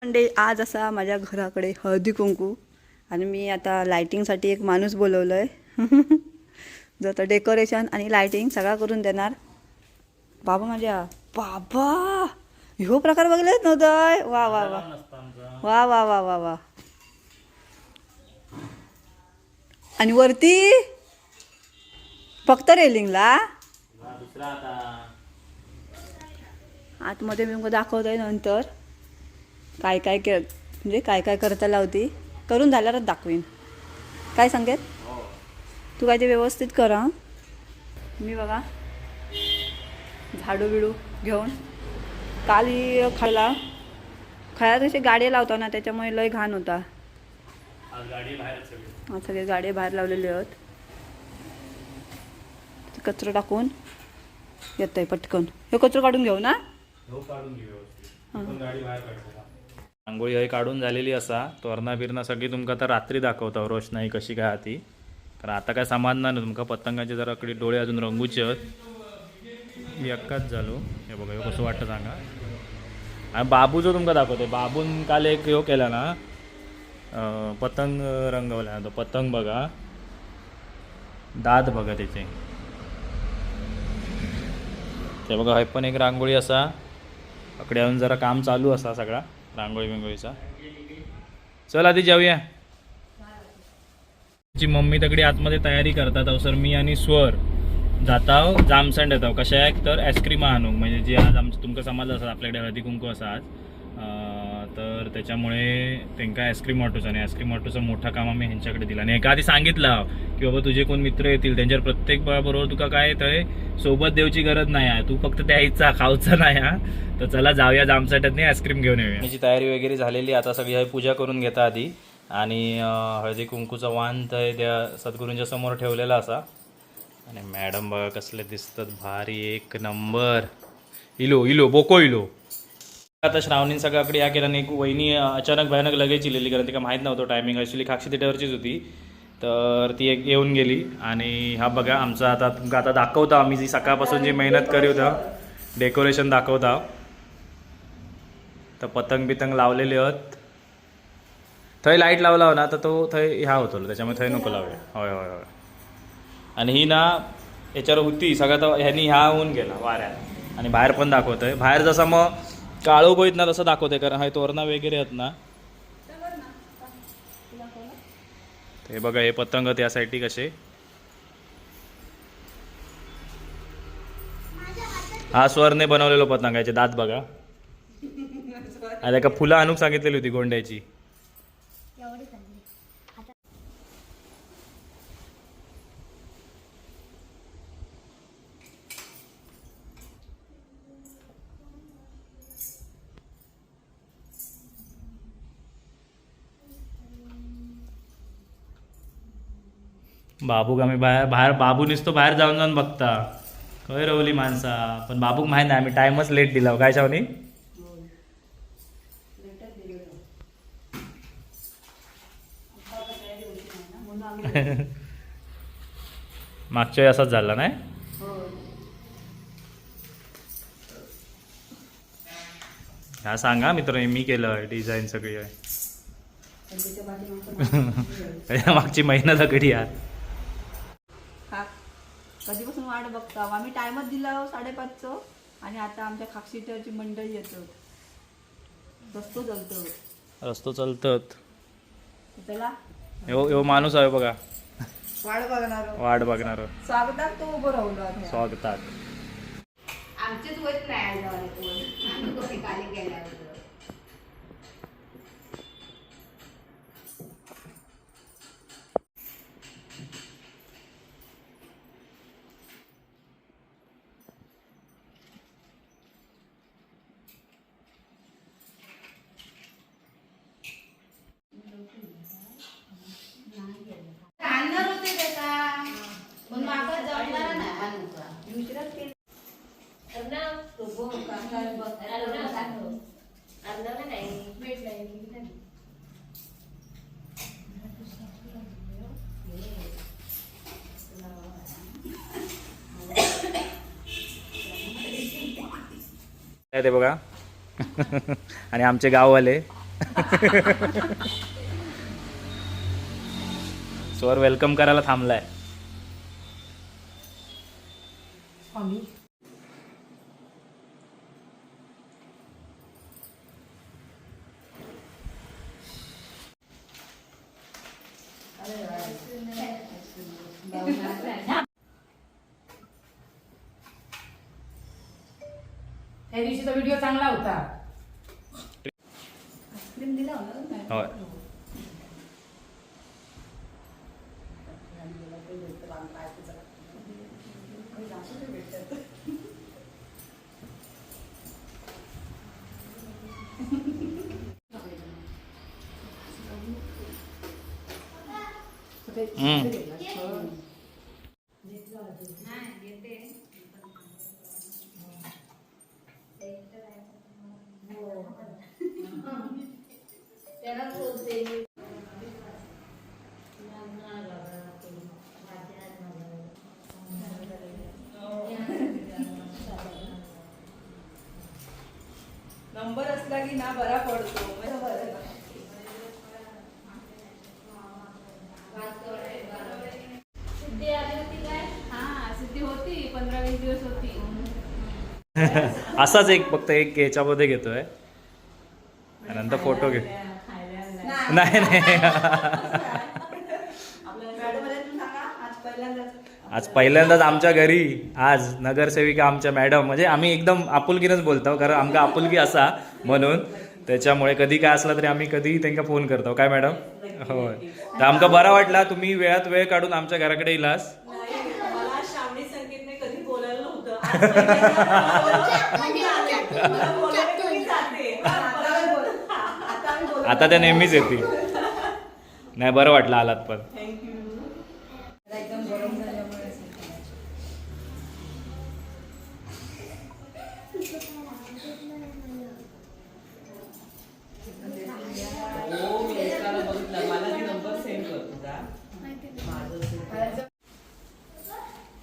म्हणजे आज असा माझ्या घराकडे हळदी कुंकू आणि मी आता लायटिंगसाठी एक माणूस बोलवलं आहे. जो आता डेकोरेशन आणि लायटिंग सगळा करून देणार. बाबा माझ्या बाबा ह्यो प्रकार बघलेच नव्हतं. वा वा वा वा वा वा वा वा. आणि वरती फक्त रेलिंगला आतमध्ये मी दाखवत आहे नंतर काय काय म्हणजे काय काय करता लावती करून झाल्यावरच दाखवीन. काय सांगेत तू काय ते व्यवस्थित कर. हां मी बघा झाडू बिडू घेऊन काल खळ्यात असे गाड्या लावतो ना त्याच्यामुळे लय घाण होता. आज सगळे गाड्या बाहेर लावलेले आहेत. कचरा टाकून येत आहे पटकन. हे कचरा काढून घेऊ ना. रांगोळी हय काढून झालेली असा. तोरणा बिरणा सगळी तुमका तर रात्री दाखवता रोषणाई कशी काय ती. कारण आता काय समाजणार नाही तुमका. पतंगाचे जरा कडे डोळे अजून रंगूचे आहेत. मी अक्काच झालो. हे बघा हे कसं वाटतं सांगा. आणि बाबूचं तुमका दाखवतो. बाबून काल एक ह्यो केला ना पतंग रंगवला. तो पतंग बघा दात बघा त्याचे. ते बघा हे पण एक रांगोळी असा. अकडे येऊन जरा काम चालू असा सगळा रांगोळी बिंगोळीचा. चल आधी जाऊया. ची मम्मी तगडी आतमध्ये तयारी करतात. अवसर मी आणि स्वर जाताव जामसंड येतो. कशा आहे तर आईस्क्रीम आणू म्हणजे जे आज आमचं तुमका समजलं असतात आपल्याकडे हळदी कुंकू असा आज. तर त्याच्यामुळे त्यांना आईस्क्रीम वाटूच आणि आईस्क्रीम वाटूचा मोठा काम आम्ही ह्यांच्याकडे दिला. आणि एका आधी सांगितलं की बाबा तुझे कोण मित्र येतील त्यांच्यावर प्रत्येक बरोबर तुका काय तर सोबत देऊची गरज नाही आहे. तू फक्त द्यायचा खाऊचा नाही हा. तर चला जाऊया जामसाट्यात नाही आईस्क्रीम घेऊन येऊया. त्याची तयारी वगैरे झालेली. आता सगळी पूजा करून घेता आधी. आणि हळदी कुंकूचा वाण तर त्या सद्गुरूंच्या समोर ठेवलेला असा. आणि मॅडम बघा कसले दिसतात भारी एक नंबर. इलो बोको इलो. आता श्रावणी सगळ्याकडे या केल्याने एक वहिनी अचानक भयानक लगेच इलेली. कारण तिला माहीत नव्हतं टायमिंग. ॲक्च्युली खाक्षी थिएटरचीच होती. तर ती एक येऊन गेली. आणि हा बघा आमचा आता तुमका आता दाखवता आम्ही जी सकाळपासून जी मेहनत करी होता डेकोरेशन दाखवता. तर पतंग बितंग लावलेले आहेत. थंय लाईट लावला ना तर तो थंय ह्या होतो त्याच्यामुळे थंय नको लावूया. होय होय होय. आणि ही ना याच्यावर होती सगळ्यात ह्यांनी ह्या होऊन गेला वाऱ्यात. आणि बाहेर पण दाखवतंय. बाहेर जसा मग काळोख होईत ना तसं दाखवतंय. कारण हा तोरणा वगैरे आहेत ना. हे बघा हे पतंग त्या साईडची कसे. हा स्वरने बनवलेलो पतंगाचे दात बघा. आणि एका फुलं आणूक सांगितलेली होती गोंड्याची. बाबूक आम्ही बाहेर बाबू नुसतो बाहेर जाऊन जाऊन बघता खय रवली माणसा. पण बाबूक माहीत नाही आम्ही टाइमच लेट दिला. काय शावनी मागच्या वेळी असाच झाला नाही. ह्या सांगा मित्र मी केलं डिझाईन सगळी आहे. मागची मेहनत अगडी यार. कधीपासून वाट बघता आम्ही टाइमच दिला 5:30. आणि आता आमच्या खाक्षीटरची मंडळी येतात. रस्तो चलतात. चला यो माणूस आहे बघा वाट बघणार. स्वागतात तो उभं राहून स्वागतात. आमचेच होत नाही खाली गेल्यावर. आणणार होते त्याचा पण माका जमणार नाही माणूस. ते बघा आणि आमचे गाववाले स्वर वेलकम करायला थांबलाय. त्या दिवशीचा व्हिडिओ चांगला होता. होय. नंबर असला की ना बरा पडतो. सिद्धी आली होती काय? हा सिद्धी होती 15-20 दिवस होती. असाच एक फक्त एक ह्याच्यामध्ये घेतोय आणि नंतर फोटो घे. नाही नाही आज पहिल्यांदाच आमच्या घरी आज नगरसेविका आमच्या मॅडम, म्हणजे आम्ही एकदम आपुलकीनंच बोलतो कारण आमका आपुलकी असा म्हणून, त्याच्यामुळे कधी काय असला तरी आम्ही कधी त्यांना फोन करतो. काय मॅडम? होय. तर आमका बरा वाटला तुम्ही वेळात वेळ काढून आमच्या घराकडे येईलास. आता त्या नेहमीच येतील. नाही बरं वाटलं आलात पण.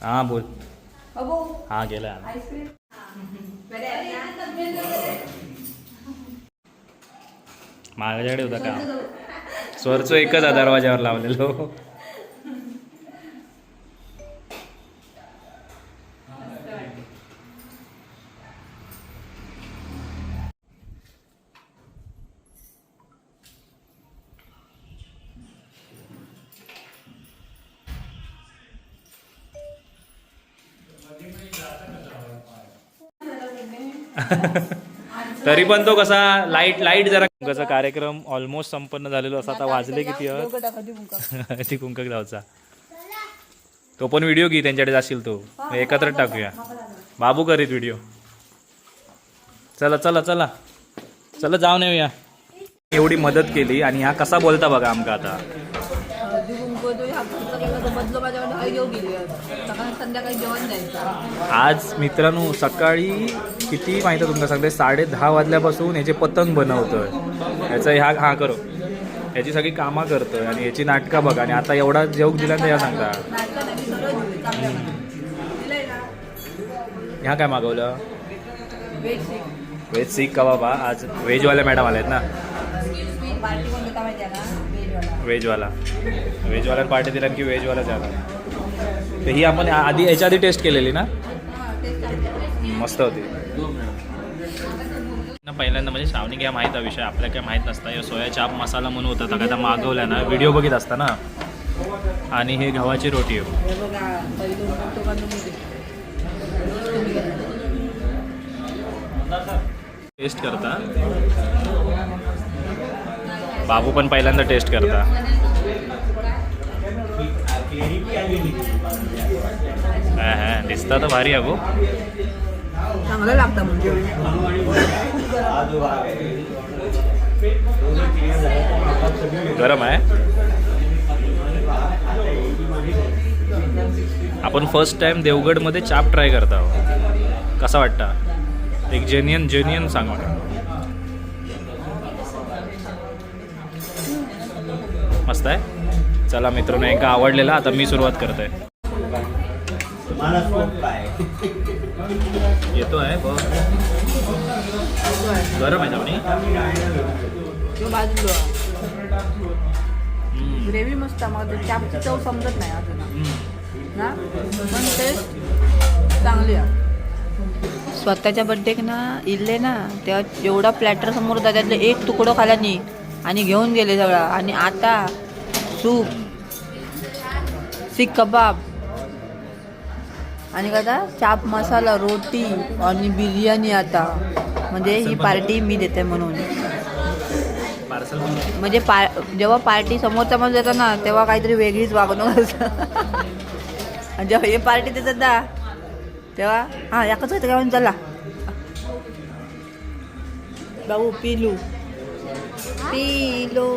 हा बोल. हा गेला. माझ्याकडे होता का स्वरचं एकच दरवाज्यावर लावलेलो. तरी पण तो कसा लाईट जरा कुंकाचा कार्यक्रम ऑलमोस्ट संपन्न झालेलो असा. आता वाजले किती ती कुंकक जाऊचा. तो पण व्हिडिओ घे त्यांच्याकडे जाशील तो एकत्र टाकूया. बाबू करीत व्हिडिओ. चला चला चला चला जाऊन येऊया. एवढी मदत केली आणि हा कसा बोलता बघा आमका आता. संध्याकाळी जेवण द्यायचं. आज मित्रांनो सकाळी किती माहिती आहे तुमका सांगते 10:30 वाजल्यापासून याचे पतंग बनवतोय. याचा हा करो याची सगळी कामं करतोय आणि याची नाटकं बघा. आणि आता एवढा जेवण दिल्यानंतर या सांगता ह्या काय मागवलं? व्हेज सीख का बाबा. आज व्हेजवाल्या मॅडम आल्या आहेत ना. व्हेजवाल्या पार्टी दिला की व्हेजवाला झाला. तर ही आपण याच्या आधी टेस्ट केलेली ना. मस्त होती ना. पहिल्यांदा म्हणजे श्रावणी काय माहीत विषय आपल्याला काय माहीत नसता. हे सोया चाप मसाला म्हणून होता सगळ्या मागवल्या ना. व्हिडिओ बघित असता ना. आणि हे गव्हाची रोटी टेस्ट करता. बाबू पण पहिल्यांदा टेस्ट करता. हा दिसता तर भारी अगो. चांगलं लागतं म्हणजे. गरम आहे. आपण फर्स्ट टाइम देवगडमध्ये चाप ट्राय करता. कसा वाटता? एक जेन्युइन सांग मला. मस्त आहे. चला मित्रांनो एका आवडलेला. आता मी सुरुवात करतोय. येतो आहे बघ. गरम आहे जाऊन. तो भाजलो ग्रेव्ही मस्त आहे. मग चापची चव समजत नाही अजून ना, पण टेस्ट चांगली आहे. स्वतःच्या बड्डेक ना इल्ले ना तेव्हा एवढा प्लॅटर समोर होता, त्यातले एक तुकडं खाल्यानी आणि घेऊन गेले सगळा. आणि आता सूप, सीख कबाब आणि काय चाप मसाला, रोटी आणि बिर्याणी. आता म्हणजे ही पार्टी मी देते म्हणून. पार्सल म्हणजे जेव्हा पार्टी समोरचा माणूस देतो ना तेव्हा काहीतरी वेगळीच वागणूक असतं. आणि जेव्हा हे पार्टी देतात ना तेव्हा हां याकच होतं का चला बाबू पिलू पिलो.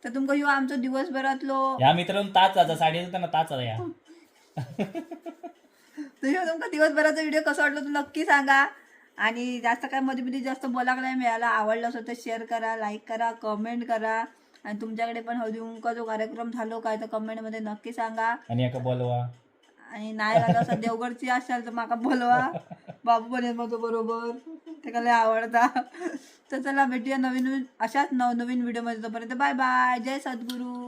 तर तुमका ह्यो आमचो दिवसभरातलो ह्या मित्रांनो ताच आता साडी होता ना ताच या तर ह्यो तुमका दिवसभराचा व्हिडिओ कसा वाटला तो नक्की सांगा. आणि जास्त काय मध्ये जास्त बोलायला नाही मिळाला. आवडला असेल तर शेअर करा, लाईक करा, कमेंट करा. आणि तुमच्याकडे पण हळदी कुंकवाचा कार्यक्रम झालो काय तर कमेंटमध्ये नक्की सांगा. आणि एका बोलवा. आणि नाही झालं असं देवगडची असाल तर माका बोलवा, बाबू पण येत माझं बरोबर, ते लय आवडता. तर चला भेटूया नवीन अशाच नवनवीन व्हिडिओमध्ये. तोपर्यंत बाय बाय. जय सद्गुरू.